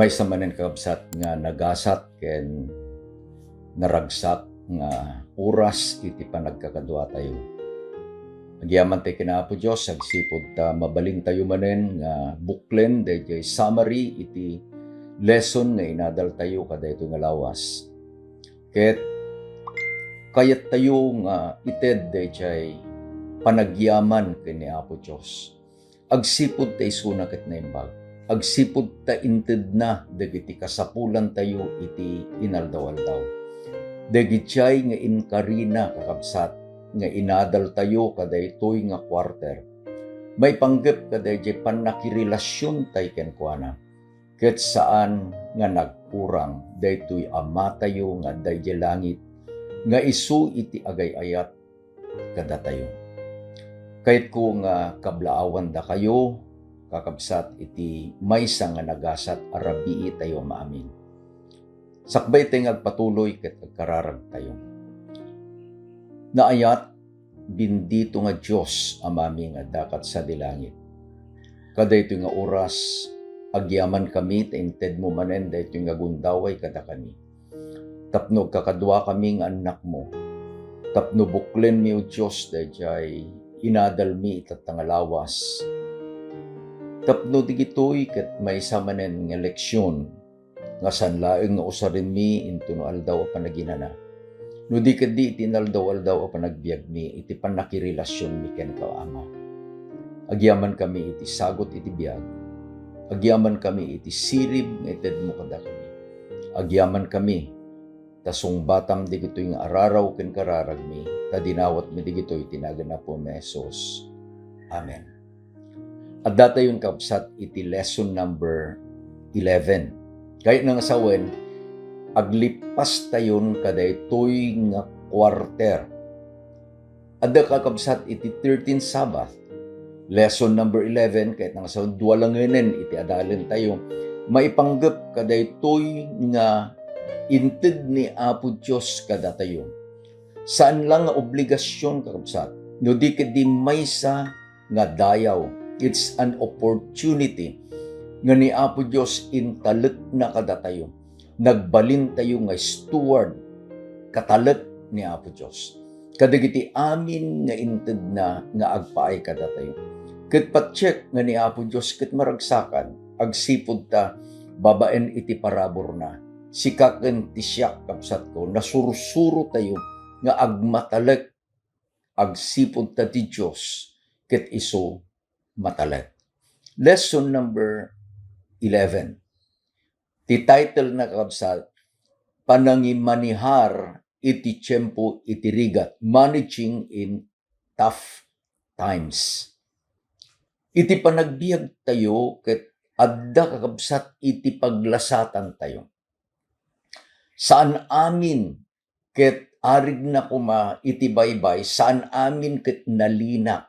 May samanen kabsat nga nagasat ken naragsak nga oras iti panagkakadwa tayo. Agyaman tayo kinaapo Diyos, agsipod ta mabaling tayo manen nga buklen dayjay summary iti lesson nga inadal tayo kada ito nga lawas. Ket kayat tayo nga ited dayjay panagyaman ken ni Apo Diyos. Agsipod tayo suna ket naimbag. Agsipod ta inted na dagiti kasapulan tayo iti inaldaw-aldaw. Dagitiyay nga inkarina kakabsat nga inadal tayo kadaytoy nga quarter. May panggep kadayjay pannakirelasyon tayo kenkuana. Ket saan nga nagkurang daytoy ama tayo nga dayjay langit nga isu iti agay-ayat kada tayo. Kahit ko nga kablaawan da kayo, kakabsat iti maysa nga nagasat arabii tayo maamin. Sakbay tayo agpatuloy ket agkararag tayo. Naayat, bindito nga Diyos amami nga dakat sa dilangit. Kadayto nga oras, agyaman kami, tainted mo manen, dayto nga gundaway kada kami. Tapno kakadwa kami nga anak mo. Tapno buklen mi o Diyos, dayjay inadal mi itatangalawas. Tapno digitoy ket may samanen nga leksyon nga sanlaeng nga usarin mi into no aldaw a panaginana. No di kadi iti naldaw-aldaw a panagbiag mi iti panakirelasyon mi ken ka Ama. Agyaman kami iti sagot iti biag. Agyaman kami iti sirib nga ited mo kada kami. Agyaman kami tasong batam digitoy nga araraw ken kararag mi ta dinawat mi digitoy tinagan na po ni Jesus. Amen. At data yung kapsat iti lesson number 11. Kahit nang asawen, aglipas tayon kadaytoy nga quarter. Adda kakabsat iti 13th Sabbath. Lesson number 11, kahit nang asawen, duwalangenen iti adalin tayo. Maipanggap kadaytoy nga inted ni Apo Diyos kada tayo. Saan lang nga obligasyon kakabsat? No di kadi maysa nga dayaw. It's an opportunity nga ni Apo Diyos intalet na kada tayo. Nagbalin tayo nga steward, katalet ni Apo Diyos. Kadagiti amin nga inted na nga agpaay kada tayo. Ket patcheck nga ni Apo Diyos ket maragsakan, agsipod ta babaen iti parabor na. Sikaken ti siak kapsat ko, nasursuro tayo nga agmatalek, agsipod ta ti Diyos ket iso matalet. Lesson number 11. Ti title na kakabsat, Panangimanihar iti tiyempo iti rigat, Managing in Tough Times. Iti panagbiag tayo ket adda kakabsat iti paglasatan tayo. Saan amin ket arig na kuma iti baybay, saan amin ket nalinak.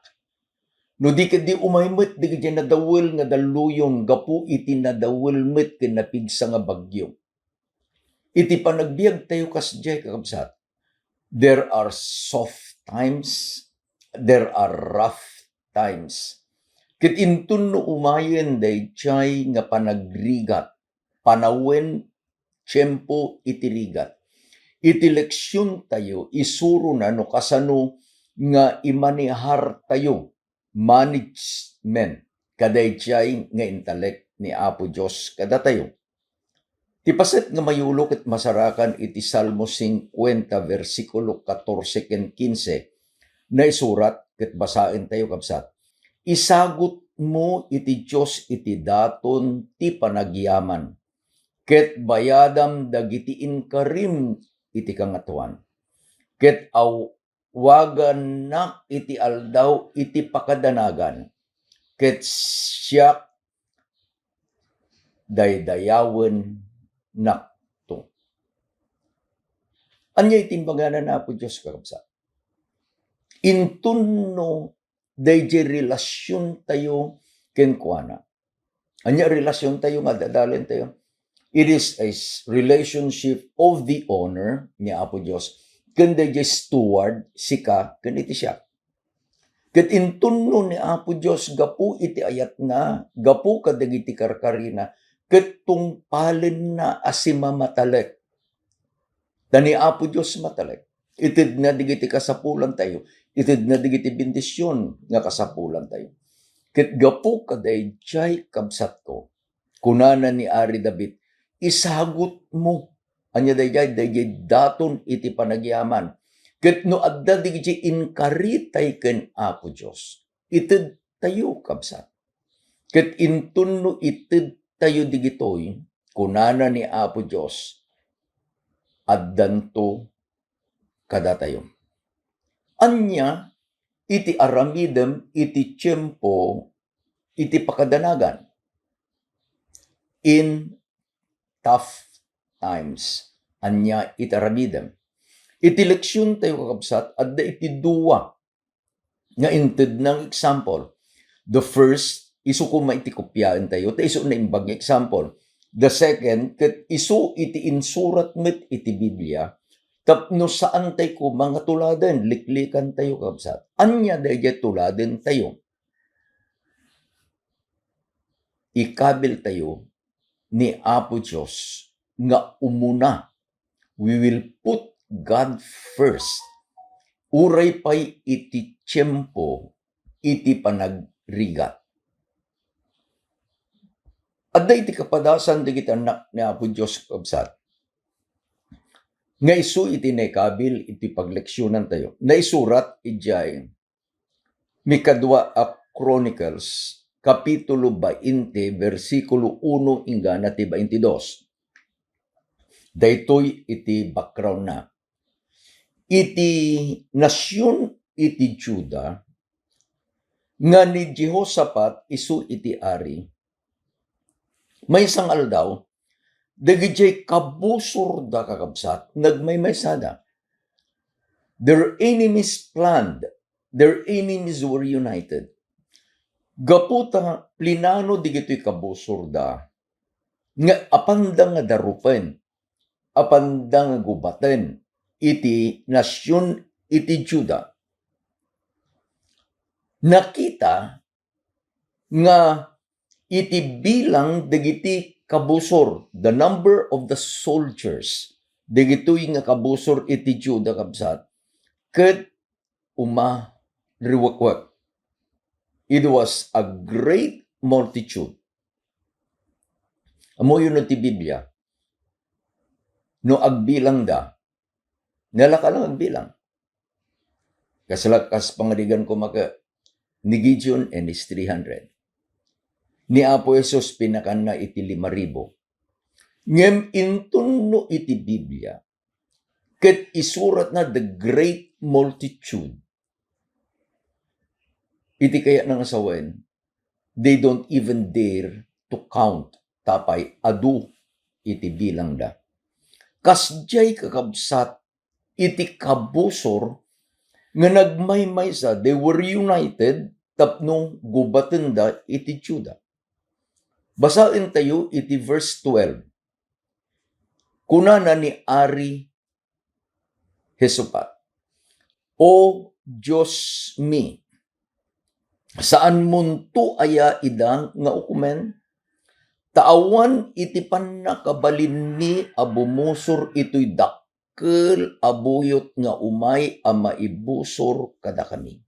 No di kadi umaymet di kadi nadawel nga daluyon gapu iti nadawel met ken napigsa nga bagyo. Iti panagbiag tayo kasjay kakabsat. There are soft times, there are rough times. Ket intun no umayen dayjay nga panagrigat, panawen tiyempo iti rigat. Iti leksyon tayo isuro na no kasano nga imanihar tayo. Management kadayjay nga intelek ni Apo Diyos kada tayo. Tipaset nga mayulok at masarakan iti Salmo 50 versikulo 14 ken 15 na isurat ket basaen tayo kabsat. Isagot mo iti Diyos iti daton ti panagyaman ket bayadam dagiti inkarim iti kangatuan. Ket wagan nak iti aldaw iti pakadanagan, ket siyak daydayawen nakto. Anya itimbaganan na po Diyos kakabsat. Intunno dayjay relasyon tayo kenkuana. Anya relasyon tayo nga dadalin tayo. It is a relationship of the honor ni Apo Diyos. Kanda jay steward, sika, kan iti siya. Ket intunno ni Apo Diyos, gapu iti ayat na, gapu kadagiti karkarina, ket tungpalen na asima matalek. Dani Apo Diyos matalek. Itid na digiti kasapulan tayo. Itid na digiti bendisyon nga kasapulan tayo. Ket gapu kaday jay kabsat ko. Kunana ni Ari David, isagot mo. Anya dayjay daton iti panagyaman. Ket no adda digiti inkaritay ken Apo Diyos. Itid tayo kabsat. Ket intun no itid tayo digitoy, kunana ni Apo Diyos, addanto kada tayo. Anya, iti aramidem, iti tiyempo, iti pakadanagan. In tough times, anya iti aramidem. Iti leksyon tayo kakabsat, adda iti duwa, nga inted ng example. The first, isu ko maiti kopyaan tayo, ta isu na imbag example. The second, ket isu iti insurat met iti Biblia, tapno saan tayo ko mga tuladen, liklikan tayo kabsat. Anya dayjay tuladen tayo. Ikabil tayo ni Apo Diyos nga umuna. We will put God first. Uray pay iti tiyempo, iti panagrigat. Adda iti kapadasan di kita anak ni Apo Diyos kabsat. Nga isu iti naikabil iti pagleksyonan tayo. Naisurat ijay Mikadwa a Chronicles, Kapitulo 20, versikulo 1 ingana ti 22. Daytoy iti background na. Iti nasyon iti Juda, nga ni Jehoshaphat isu iti ari, may isang aldaw, dagijay kabusor da kakabsat, nagmaymaysada. Their enemies planned, their enemies were united. Gaputa plinano digito'y kabusor da, nga apanda nga darupen, apanda nga gubaten, iti nasyon iti Juda. Nakita nga iti bilang dagiti kabusor, the number of the soldiers, dagitoy nga kabusor iti Juda kabsat, ket riwakwak. It was a great multitude. Amo yun ti Biblia. No agbilang da, nalaka lang agbilang. Kasalakas pangadigan ko maka, ni Gideon and his 300. Ni Apo Jesus pinakan na iti 5,000. Ngem intunno iti Biblia, ket isurat na the great multitude. Iti kaya nang asawen, they don't even dare to count tapay adu iti bilang da. Kasjay kakabsat iti kabusor nga nagmaymaysa, they were united tapno gubaten da iti Juda. Basain tayo iti verse 12. Kunana ni Ari Jehoshaphat, O Diyos mi, saan munto aya idang nga ukumen? Taawan iti pannakabalin mi abumusor ito'y dakkel abuyot nga umay a maibusor kada kami.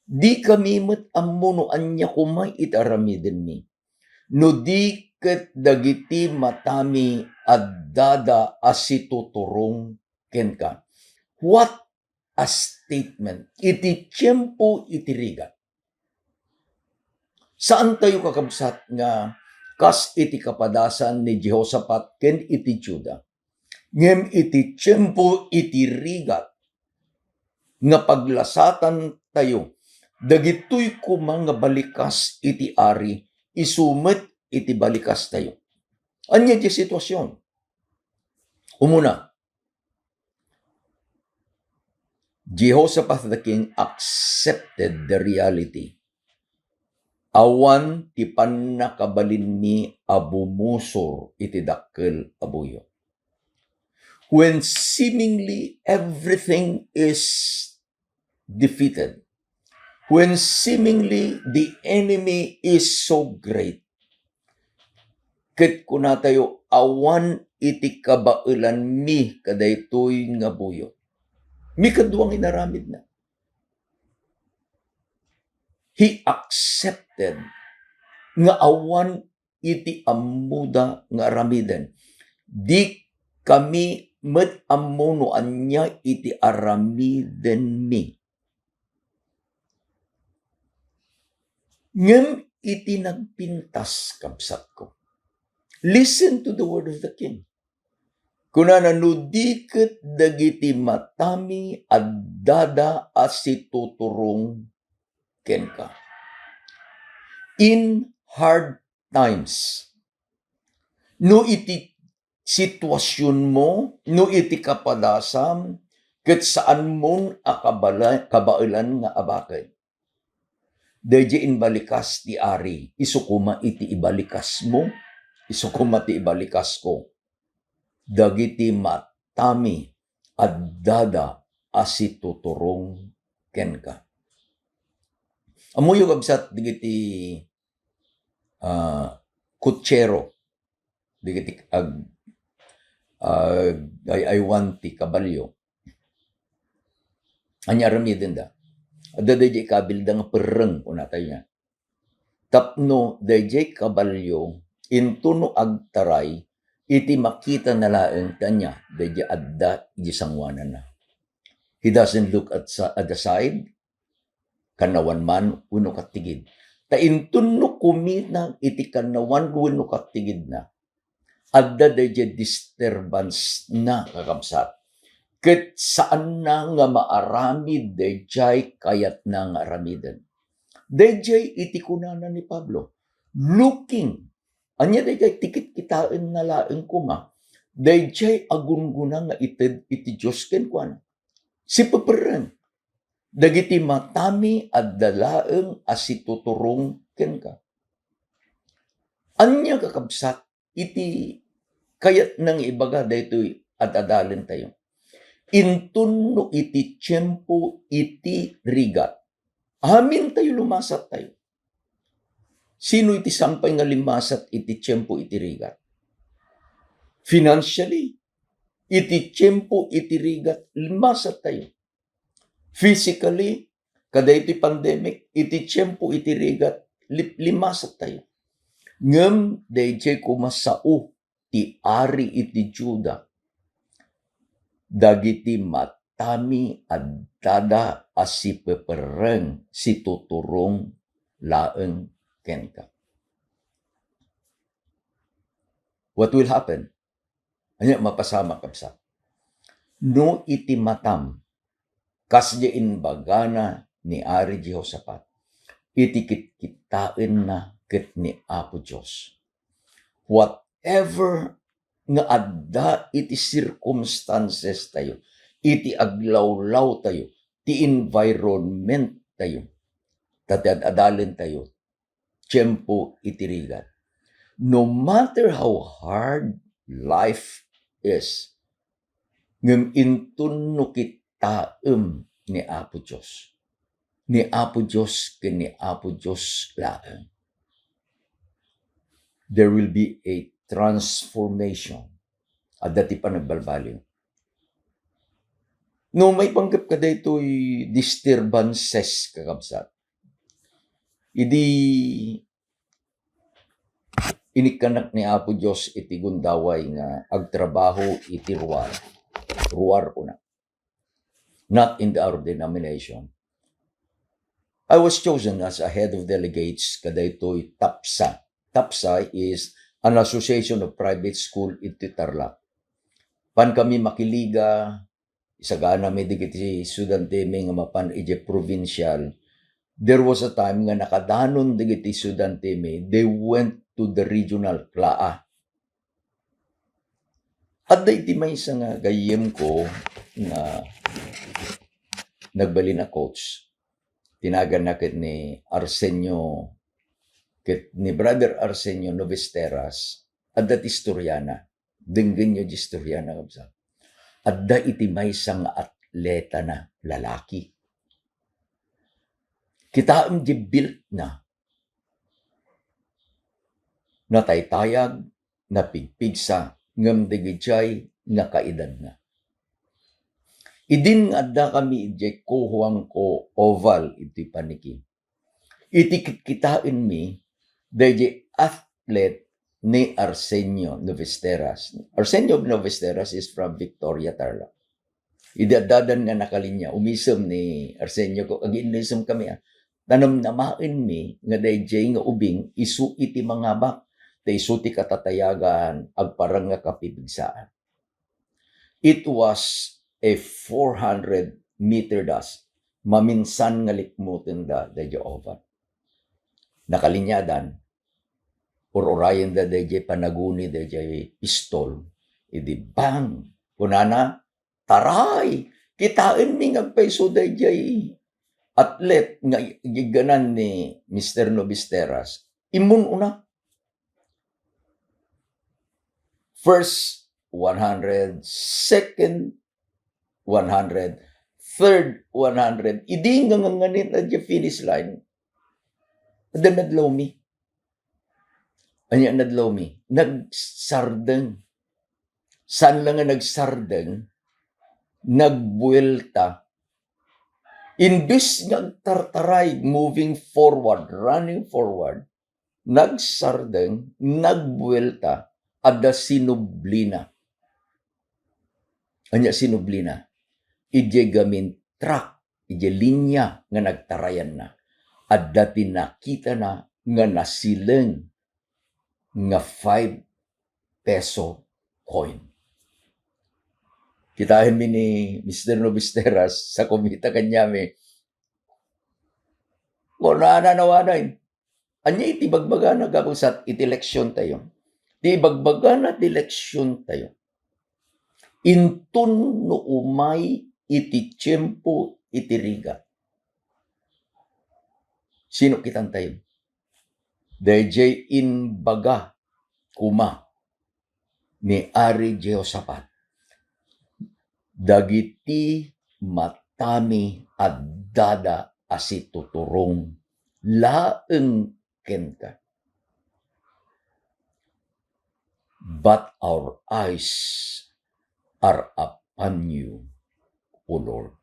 Di kami met ammo anya kumay itaramiden mi. No di ket dagiti matami addada asituturong kenka. What a statement. Iti tiyempo iti rigat. Saan tayo kakabsat nga kas iti kapadasan ni Jehoshaphat ken iti Juda? Ngem iti tiyempo iti rigat nga paglasatan tayo. Dagitoy ko mga balikas iti ari, isumet iti balikas tayo. Anya di sitwasyon? Umuna, Jehoshaphat the king accepted the reality. Awan ti pannakabalin mi abumusor iti dakkel abuyo. When seemingly everything is defeated, when seemingly the enemy is so great, ket kuna tayo awan iti kabailan mi kadaytoy nga buyo. Mi kaduang inaramid na. He accepted nga awan iti amuda nga aramiden. Di kami met amuno anya iti aramiden mi. Ngem iti nagpintas kabsat ko. Listen to the word of the king. Kunana nudiket dagiti matami addada asi tuturong kenka. In hard times, no iti sitwasyon mo, no iti kapadasam, ket saan mong kabailan nga abaken. Deje inbalikas ti ari, isukuma iti ibalikas mo, isukuma ti ibalikas ko. Dagiti matami addada asi tuturong kenka. Amuyo kabsat digiti kutsero, digiti ay want ti kabalyo. Anya ramiden da. Ada DJ kabilda nga perreng unatay niya. Tapno DJ kabalyo intuno agtaray iti makita na laeng kanya DJ adda iti sangwanan na. He doesn't look at the side, kanawan man uno katigid. Ta intuno kumina iti kanawan uno katigid na. Adda DJ disturbance na kakabsat. Ket saan na nga maaramid dayjay kayat na nga aramiden. Dayjay iti kunana ni Pablo. Looking. Anya dayjay tikit kitain nga laeng kuma. Dayjay agunguna nga iti Diyos ken kuana. Si pepereng. Dagiti matami at dalaeng asi tuturong ken ka. Anya kakabsat iti kayat nang ibaga daytoy adadalen tayo. Intunno iti tiyempo iti rigat. Amin tayo lumasat tayo. Sino iti sampay nga limasat iti tiyempo iti rigat? Financially, iti tiyempo iti rigat, limasat tayo. Physically, kada iti pandemic, iti tiyempo iti rigat, limasat tayo. Ngem, dayjay kumasao, ti ari iti Juda, dagiti matami addada asi pepereng si tuturong laeng kenka. What will happen? Anya mapasama kabsa. No iti matam kasya inbagana ni Ari Jehoshaphat. Iti kitkitain na ket ni Apo Diyos. Whatever nga adda iti circumstances tayo, iti aglawlaw tayo, ti environment tayo, tatadalen tayo, tiyempo iti rigat. No matter how hard life is, ngem intunno kitaem ni Apo Diyos. Ni Apo Diyos ken ni Apo Diyos laeng. There will be a transformation at dati pa nagbalbaliw. No may panggap ka daytoy disturbances kakabsat. Idi inikanak ni Apo Diyos iti gundaway nga agtrabaho iti ruar. Ruar ko na. Not in our denomination. I was chosen as a head of delegates kadaytoy TAPSA. TAPSA is an association of private school iti Tarlac. Pan kami makiliga, isagana may digiti studente may nga mapan iti provincial. There was a time nga nakadanon digiti studente may, they went to the regional klaa. At iti may isa nga gayem ko nga nagbali na coach. Tinagan na ket ni Arsenio, ket ni Brother Arsenio Novesteras, adda ti Historiana. Denggen nyo di Historiana kabsa. Adda iti may isang atleta na lalaki. Kita di built na. Nataytayag, napigpigsa ngem dagijay nga kaedad na. Idin nga adda kami iti kuhuang ko oval iti paniki. Iti kitain mi dayjay athlete ni Arsenio Novesteras. Arsenio Novesteras is from Victoria, Tarlac. Idadadan nga nakalinya, umisem ni Arsenio ko, ag-inisem kami tanam namain mi nga dayjay nga ubing isu iti mangabak, ta isu ti katatayagan, agparang nga kapibigsaan. It was a 400-meter dash. Maminsan nga likmutin da dayjay oval. Nakalinyadan, orayan da dayjay panaguni dayjay pistol, idi bang, kunana, taray, kitain mi ngagpaiso dayjay atlet nga giganan ni Mr. Novesteras. Imun una. First, 100, second, 100, third, 100. Idi nga nganganin at yung finish line. Ada nadlaw mi. Anya nadlaw mi. Nagsardeng. Saan lang nga nagsardeng? Nagbuelta. Imbis nga tartaray, moving forward, running forward, nagsardeng, nagbuelta, ada sinublina. Anya sinublina? Ije gamin track, ije linya nga nagtarayan na. Adda tinakita na nga nasileng nga 5 peso coin. Kitahin mi ni Mr. Novesteras sa kumita kanyami. Kung naanawanay, anya iti bagbaga na gagusat iti leksyon tayo. Iti bagbaga na iti leksyon tayo. Intun no umay iti tiyempo iti riga. Sino kitang tayo? Dayjay inbaga kuma ni Ari Jehoshaphat. Dagiti matami at dada asi tuturong laeng kenta. But our eyes are upon you, O Lord.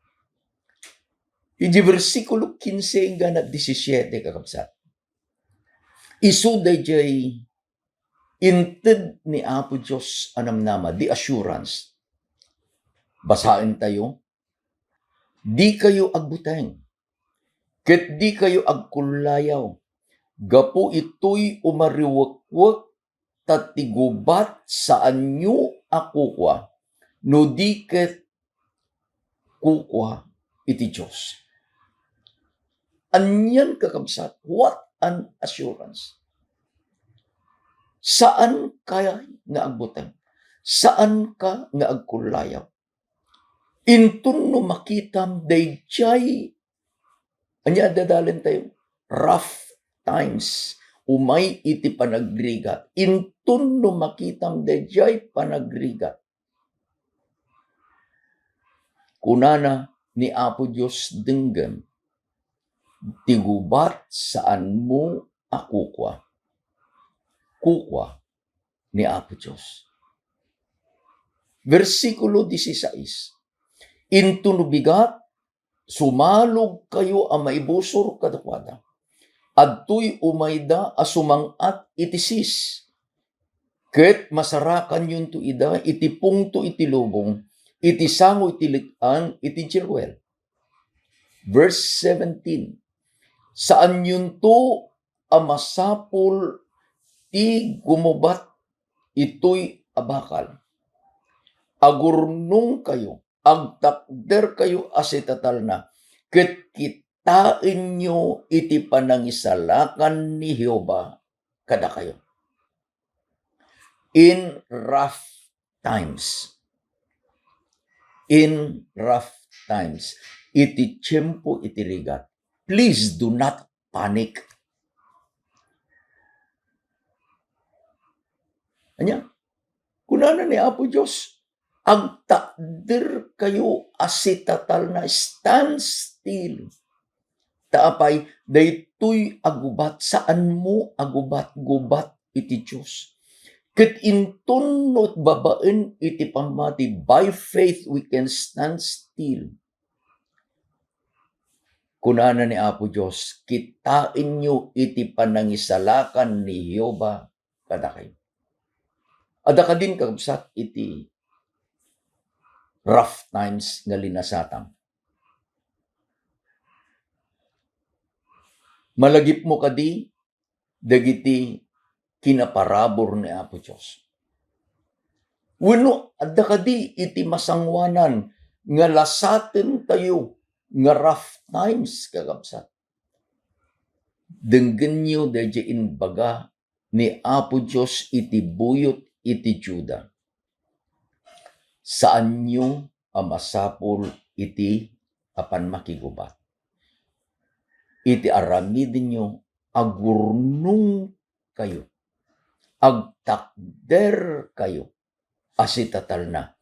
Iti versikulo 15 hanggang 17 kakabsat. Isu dayjay inted ni Apo Diyos anamnama, the assurance. Basahin tayo. Di kayo agbuteng, ket di kayo agkulayaw. Gapu ito'y umariwakwak tatigubat saan nyo akukwa, no di ket kukwa iti Diyos. Anyan kakabsat, what an assurance. Saan kaya nga agbuteng? Saan ka nga agkulayaw? Intun no makitam dayjay, anya dadalin tayo, rough times, umay iti panagrigat. Intun no makitam dayjay panagrigat. Kunana ni Apo Diyos denggem, tigubat saan mo akukwa. Kukwa ni Apo Diyos. Versikulo 16. Intun bigat, sumalog kayo a maibusor kadakwada. Adtoy umayda a sumangat itisis. Ket masarakan yun to ida, iti pungto iti lubong, iti sango iti likan, iti jirwel. Verse 17. Saan yun to a masapul ti gumubat, ito'y abakal. Agurnong kayo, agtakder kayo asitatal na, ket kitain nyo iti panangisalakan ni Jehova kada kayo. In rough times, iti tiyempo iti rigat, please do not panic. Anya, kunana ni Apo Diyos, agtakder kayo asitatal na, stand still. Taapay, daytoy agubat, saan mo agubat-gubat iti Diyos. Ket intun no babaen iti pamati, by faith we can stand still. Kunana ni Apo Diyos, kitain nyo iti panangisalakan ni Jehova kadakay. Ada ka din kabsat iti rough times nga linasatang. Malagip mo kadi, dagiti kinaparabor ni Apo Diyos. Wenno, adda kadi iti masangwanan nga lasaten tayo nga rough times kakabsat. Denggen nyo dadya inbaga ni Apo Diyos iti buyot iti Juda. Saan nyo amasapol iti apan makigubat. Iti aramidin nyo agurnong kayo. Agtakder kayo. Asitatal na.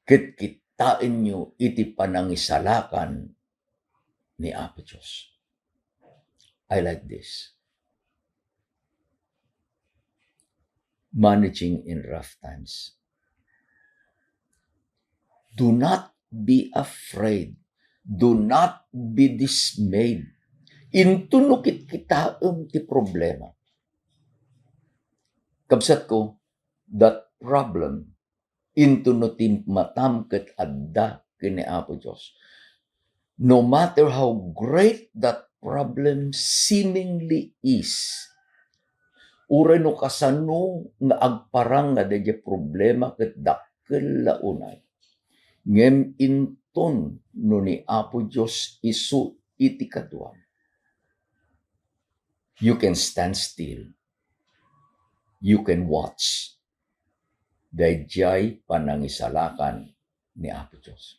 Ket kitain nyo iti panangisalakan ni Apo Diyos. I like this. Managing in rough times. Do not be afraid. Do not be dismayed. Intunukit kita ti problema. Kabsat ko, that problem, intunutin matamket adda kini Apo Diyos. No matter how great that problem seemingly is, uray no kasano nga agparang nga dadya problema ket dakkel launay. Ngem inton no ni Apo Diyos isu iti katuan. You can stand still. You can watch. Dayjay panangisalakan ni Apo Diyos.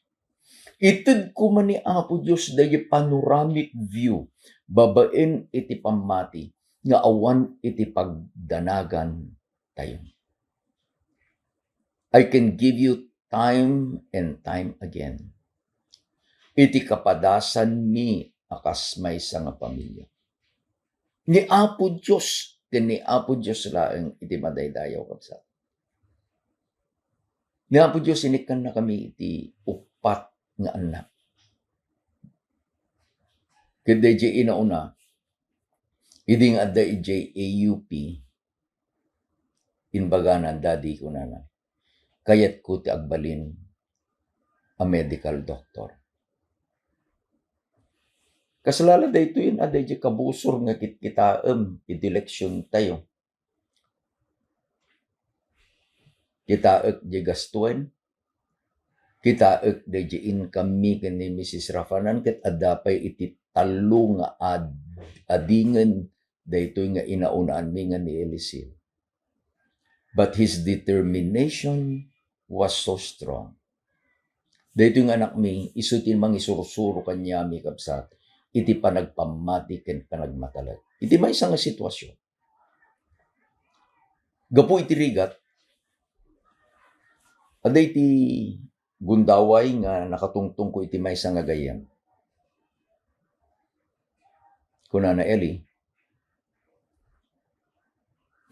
Ited ko man ni Apo Diyos dayjay panoramic view. Babaen iti pamati. Nga awan iti pagdanagan tayo. I can give you time and time again. Iti kapadasan mi akas may nga pamilya. Ni Apo Diyos, ni Apo Diyos laeng iti madaydayaw kabsat. Ni Apo Diyos inikan na kami iti upat nga anak. Kada iti inauna, iding adda iti AUP, inbaganan daddy ko na. Kayat ko ti agbalin a medical doctor. Kasalala da ito yun, aday di kabusor nga kitaem, idileksyon tayo. Kitaek di gastuin, kitaek di income mi ni Mrs. Rafanan, ket adapay iti talo nga adingen da ito nga inaunaan mi nga ni Elisir. But his determination was so strong. Da ito nga anak mi, isutin mang isursuro kanya mi kabsat. Iti panagpamati ken panagmatalag. Iti may isang sitwasyon. Gapu iti rigat, aday iti gundaway nga nakatungtong ko iti may isang agayam. Kunana Eli,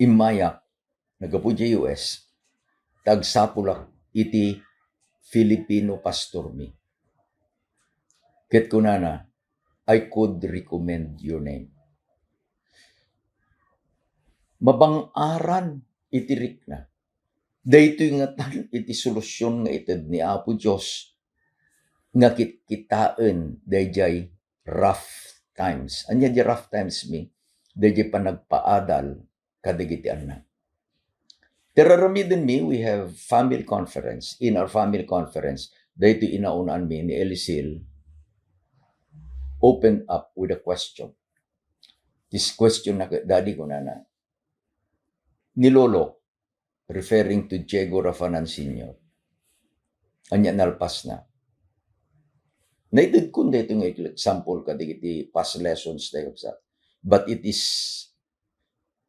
imayak, nagapu di US, tagsapulak iti Filipino pastor mi. Ket kunana, I could recommend your name. Mabang-aran itirik na. Dayto nga tan iti solusyon nga ited ni Apo Diyos nga kitain dayjay rough times. Anya di rough times mi, dayjay panagpaadal kadagiti anak. Teraramidin mi, we have family conference. In our family conference, dayto inaunaan mi ni Elisir, open up with a question. This question na daddy ko na ni Lolo, referring to Diego Rafanan Sr. Anya nalpas na. Naitid ko dito nga example kadigiti past lessons tayo sa. But it is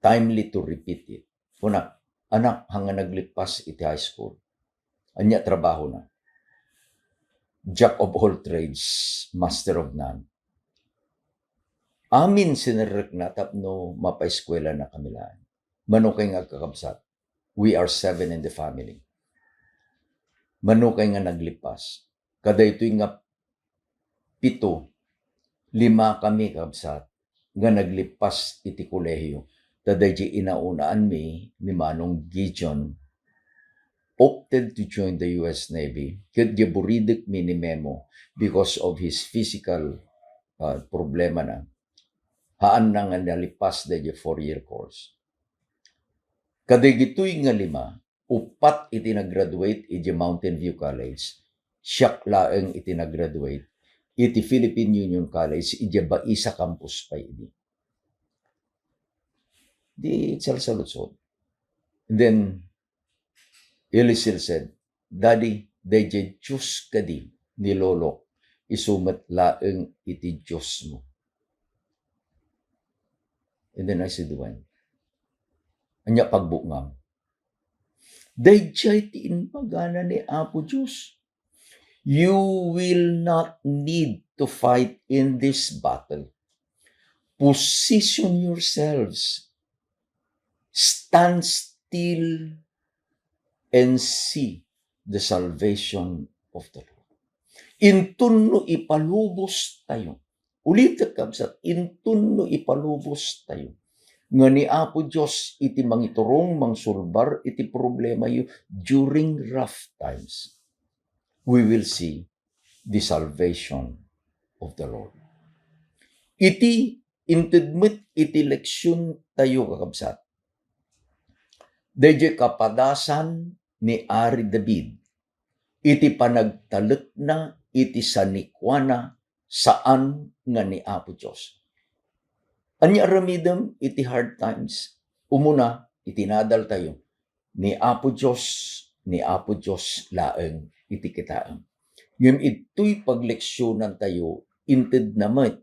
timely to repeat it. Una, anak hanga naglipas iti high school. Anya trabaho na. Jack of all trades, master of none. Amin sinirek na tapno mapaeskwela na kamilaan. Manukay nga kakabsat. We are 7 in the family. Manukay nga naglipas. Kada ito'y nga 7, 5 kami kabsat nga naglipas iti kolehiyo. Taday inaunaan ni Manong Gideon opted to join the U.S. Navy. Ket buridik mi ni Memo because of his physical problema na. Haan na nga nalipas da 4-year course. Kaday gito'y nga 5, 4 iti nag-graduate iti Mountain View College. Siyak laeng iti nag-graduate iti Philippine Union College iti Baisa campus pa ini. Di salsalutsod. And then Elisir said, Daddy, dayjay Diyos kadi ni Lolo, isumat laeng iti Diyos mo. And then I said, when? Anya pagbungam. Dayjay ti inpagana ni Apo Diyos. You will not need to fight in this battle. Position yourselves. Stand still and see the salvation of the Lord. Intunno ipalubos tayo. Ulit kabsat, intunno ipalubos tayo. Nga ni Apo Diyos iti mangiturong mangsulbar iti problema yu during rough times. We will see the salvation of the Lord. Iti intedmet iti leksyon tayo kakabsat. Dayjay kapadasan ni Ari David, iti panagtalet na, iti sanikwana, saan nga ni Apo Diyos. Anya aramidem iti hard times, umuna, itinadal tayo, ni Apo Diyos laeng iti kitaang. Ngem ito'y pagleksyonan tayo, inted naman,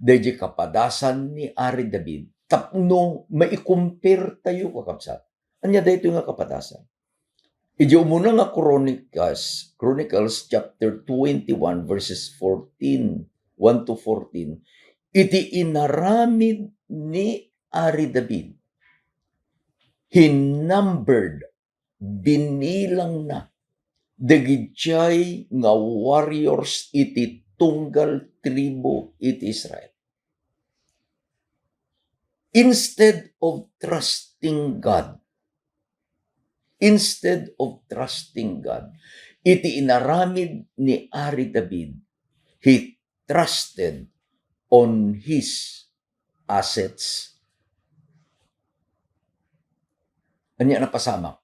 dayjay kapadasan ni Ari David, tapno maikumpir tayo kakabsat. Anya dayto nga kapadasan. Iti umuna nga Chronicles chapter 21 verses 14, 1 to 14, iti inaramid ni Ari David. Hinumbered, binilang na, dagijay nga warriors iti tunggal tribo iti Israel. Instead of trusting God, iti inaramid ni Ari David, he trusted on his assets. Anya napasama.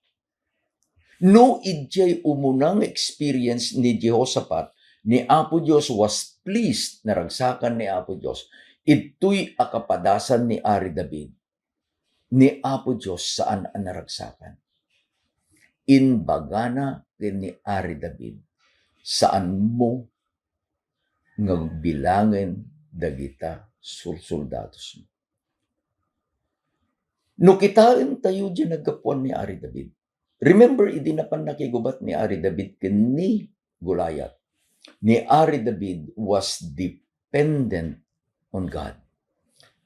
No idjay umunang experience ni Jehoshaphat, ni Apo Diyos was pleased na ragsakan ni Apo Diyos. Ito'y akapadasan ni Ari David, ni Apo Diyos saan ang naragsakan. Inbagana ni Ari David, saan mo ngagbilangan dagita soldados mo. No kitain tayo dyan nagkapuan ni Ari David. Remember, idinapan nakigubat ni Ari David kini Goliath. Ni Ari David was dependent on God.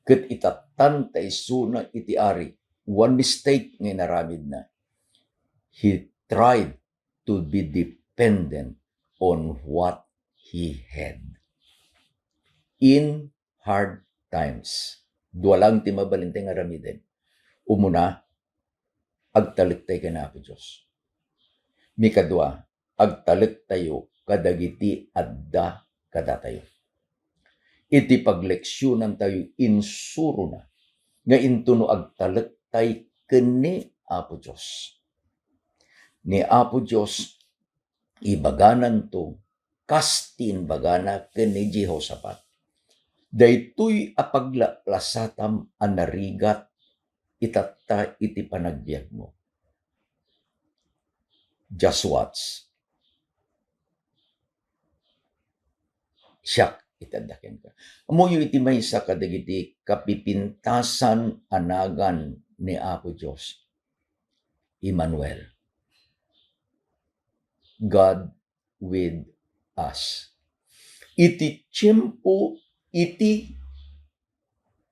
Ket itatan tay suna iti Ari. One mistake nga naramid na. He tried to be dependent on what he had. In hard times, duwalang ti mabalinteng aramiden. Umuna, agtalit tayo ka na po Diyos. Mikadwa, agtalit tayo kadagiti adda kada tayo. Iti pagleksyonan tayo insuro na, nga intuno agtalit tayo kani Apo Diyos. Ni Apo Diyos, ibaganan to, kastin bagana kani Jehoshaphat. Daytoy apaglasatam anarigat itata iti panagbiag mo. Just watch. Siyak itadaken ka. Amo yung iti maysa kadagiti kapipintasan anagan ni Apo Diyos. Emmanuel. God with us. Iti tiyempo, iti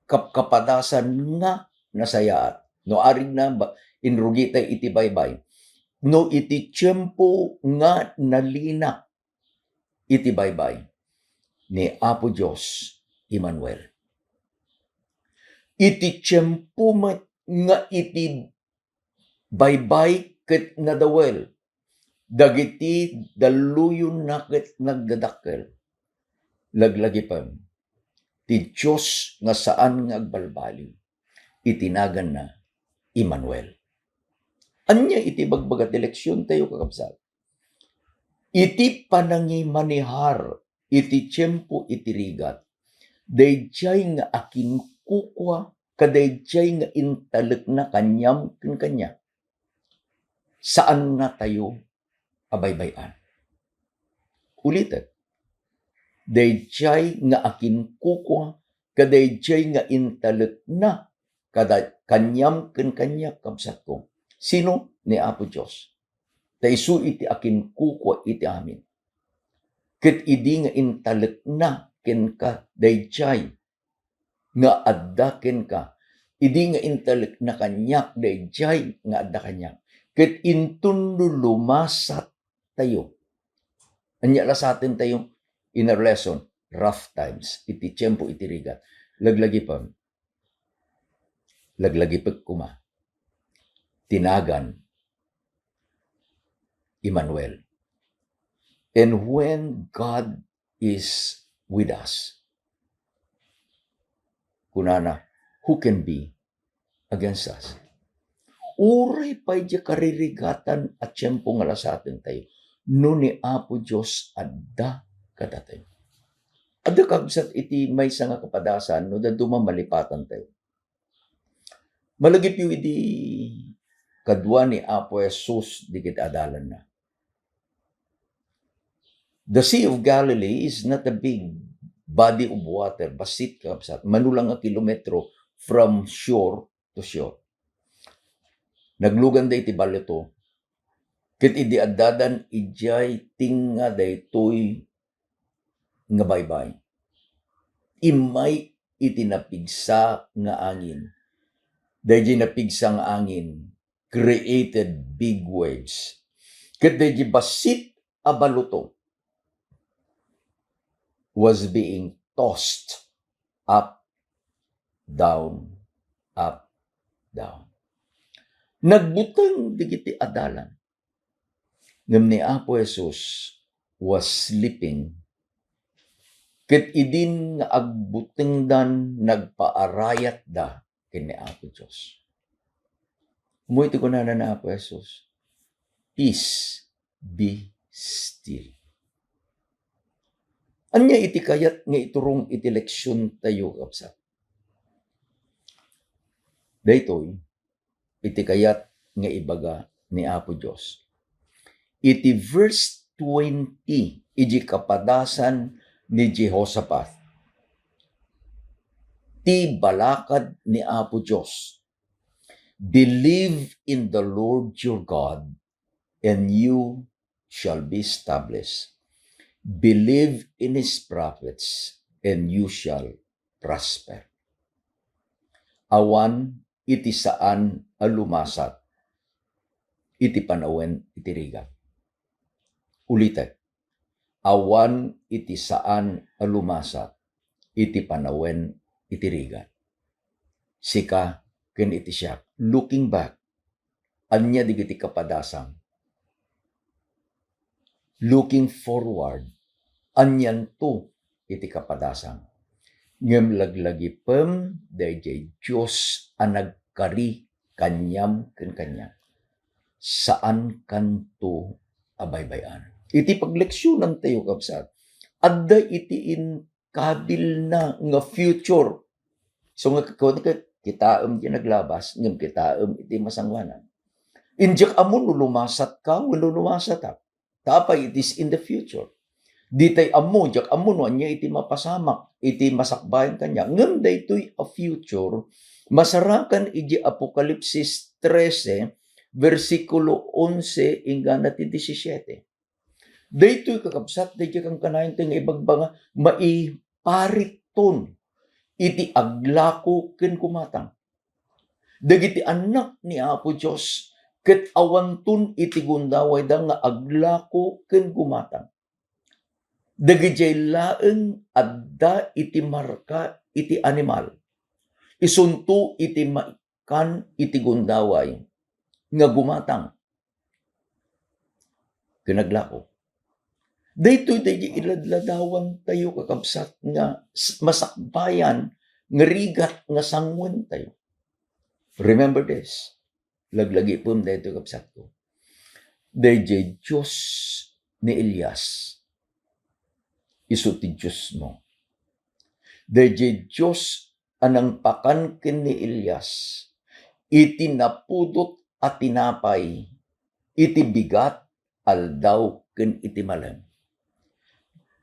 kapadasan nga nasayat. No arig na inrugita iti baybay. No iti tiyempo nga nalina iti baybay ni Apo Diyos Emmanuel. Iti tiyempo nga iti baybay ket nadawel, dagiti daluyon na ket nagdadakkel, laglagipem, ti Diyos nga saan nga agbalbaliw, itinagan na Emmanuel. Anya iti bagbagat eleksyon tayo kakabsat. Iti panangimanihar, iti tiyempo iti rigat, dayjay nga akin kukwa, kadayjay nga intalek na kanyam ken kanya. Saan na tayo abaybayan? Ulitin. Dayjay nga akin kukwa, kadayjay nga intalek na kanyam ken kanya kabsat ko. Sino? Ni Apo Diyos. Taisu iti akin kukwa iti amin. Ket idi nga intalek na ken ka dayjay nga adda ken ka. Idi nga intalek na kanyak dayjay nga adda kanyak. Ket intun lumasat tayo. Anya la sa atin tayo in our lesson, rough times, iti tiyempo iti rigat. Laglagipam. Laglagipag kuma. Tinagan Emmanuel. And when God is with us, kunana, who can be against us? Uray pa'y di karirigatan at tiyempo nga la sa atin tayo. No ni Apo Diyos adda kadatay. Adda kabsat iti may nga kapadasan no da dumamalipatan tayo. Malagip yu iti kadwa ni Apo Jesus di kita adalan na. The Sea of Galilee is not a big body of water, basit kabsat, manulang nga kilometro from shore to shore. Naglugan da iti balito, kit idi addadan ijay tinga daytoy nga baybay. Imay iti napigsa nga angin. Dayjay napigsa nga angin created big waves. Kit dayjay basit a baluto was being tossed up, down, up, down. Nagbutang digiti adalan. Ngem ni Apo Jesus was sleeping. Ket idin nga agbuteng dan nagpaarayat da ken ni Apo Dios. Umuiti ko na Apo Jesus. Peace, be still. Anya iti kayat nga iturong iti leksyon tayo kapsat. Daytoy iti kayat nga ibaga ni Apo Dios. Iti verse 20 iti kapadasan ni Jehoshaphat. Ti balakad ni Apo Dios. Believe in the Lord your God and you shall be established. Believe in His prophets and you shall prosper. Awan iti saan alumasat, iti panawen iti rigat. Ulitet, awan iti saan alumasat, iti panawen iti rigat. Sika ken iti siya, looking back, anya digiti kapadasang. Looking forward, anyan to iti kapadasang. Ngem laglagipem dayjay Dios ang nagkari kanyam ken kanya. Saan kanto abaybayan? Iti pagleksyonan tayo kapsat. Adda iti kabil na nga future. So nga kitaem di naglabas, ngem kitaem iti masangwanan. Injek amon lumasat ka, wala lumasat ka. Tapay it is in the future. Ditay ammo, jak ammo no anya iti mapasamak, iti masakbayan kanya. Ngem daytoy a future, masarakan iti Apokalipsis 13, versikulo 11 ingana ti 17. Daytoy kakabsat, daytoy kang kanayon nga ibagbanga, maipariton iti aglako ken kumatang. Dagiti anak ni Apo Diyos, ket awantun iti gundaway da nga aglako ken gumatang. Dagiti laeng adda iti marka iti animal. Isunto iti maikan iti gundaway nga gumatang. Kinaglako. Daytoy daydi iladladawan tayo kakabsat nga masakbayan nga rigat nga sangwen tayo. Remember this. Laglagi po daytoy kabsat ko. Daydi Diyos ni Elias. Isu ti Diyos mo. Daydi Diyos anang pakan ken ni Elias. Iti napudot at tinapay. Iti bigat aldaw ken iti malam.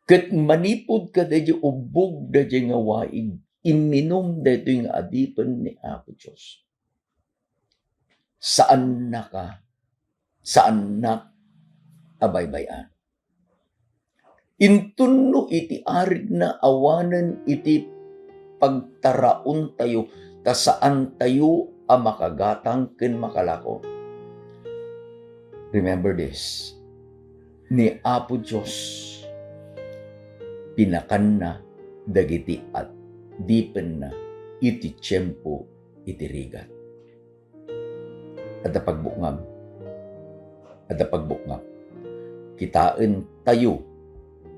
Ket manipod ka daydi ubog daydi nga waig, iminom daydi nga adipen ni Apo Diyos. Saan na ka? Saan na abaybayan? Intunno iti arig na awanen iti pagtaraon tayo, ta saan tayo a makagatang ken makalako. Remember this. Ni Apo Diyos pinakan na dagiti at dipen na iti tiyempo iti rigat. At pagbukngam, kitain tayo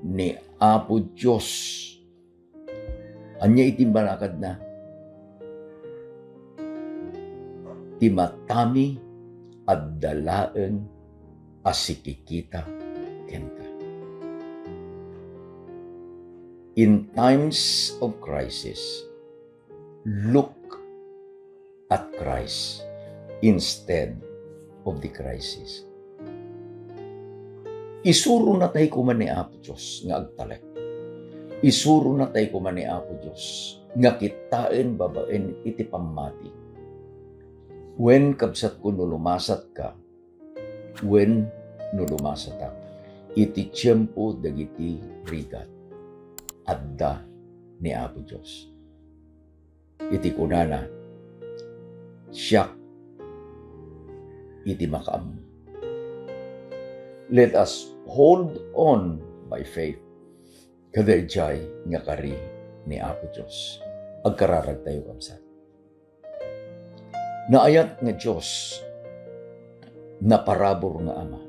ni Apo Diyos. Anya iti balakad na, timatami at dalaen asikikita kenta. In times of crisis, look at Christ instead of the crisis. Isuro na tayo kuman ni Apo Diyos nga agtalek. Isuro na tayo kuman ni Apo Diyos nga kitain babaen iti pamati. When kabsat ko nulumasat ka, when nulumasat ka, iti tiyempo dagiti rigat. Adda ni Apo Diyos. Iti kunana, siya iti makaam. Let us hold on by faith kadayjay nga kari ni Apo Diyos. Agkararag tayo kabsat. Naayat nga Diyos na parabor nga Ama.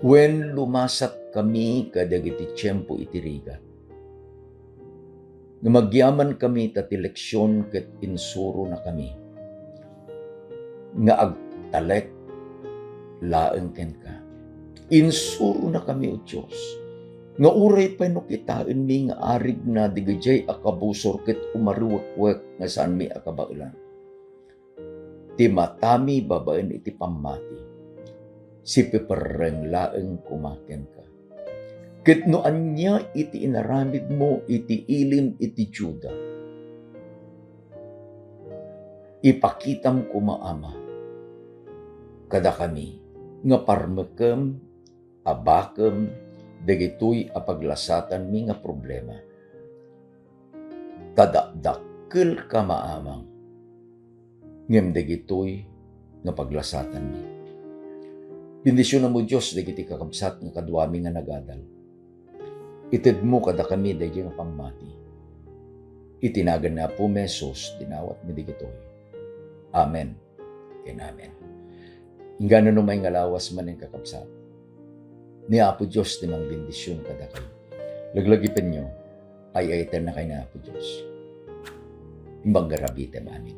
When lumasat kami kadagiti tiyempo iti rigat, nga magyaman kami tati leksyon ket insuro na kami, nga agtalek laeng ken ka. Insuro na kami o Diyos, nga uray pa no kitain mi nga arig na digajay akabusor ket umaruwek-wek nga saan mi akabailan. Timatami babaen iti pamati, si pepereng laeng kumaken ka. Ket no anya iti inaramid mo iti ilim iti Juda. Ipakitam ko maama, kada kami, nga parmekem, abakem, dagitoy apaglasatan mi nga problema. Tadakdakkel ka maamang, ngem dagitoy nga paglasatan mi. Bendisyon mo Diyos, dagiti kakabsat nga kadwami nga nagadal. Ited mo kada kami dagiti nga pamati. Itinagan na po mesos, dinawat mi dagitoy. Amen. Ken amen. Ingano no may ngalawas man ang kakabsat. Ni Apo Diyos di mang bendisyon kada kayo. Laglagipin nyo, ay na kay na Apo Diyos. Imbang garabite maning.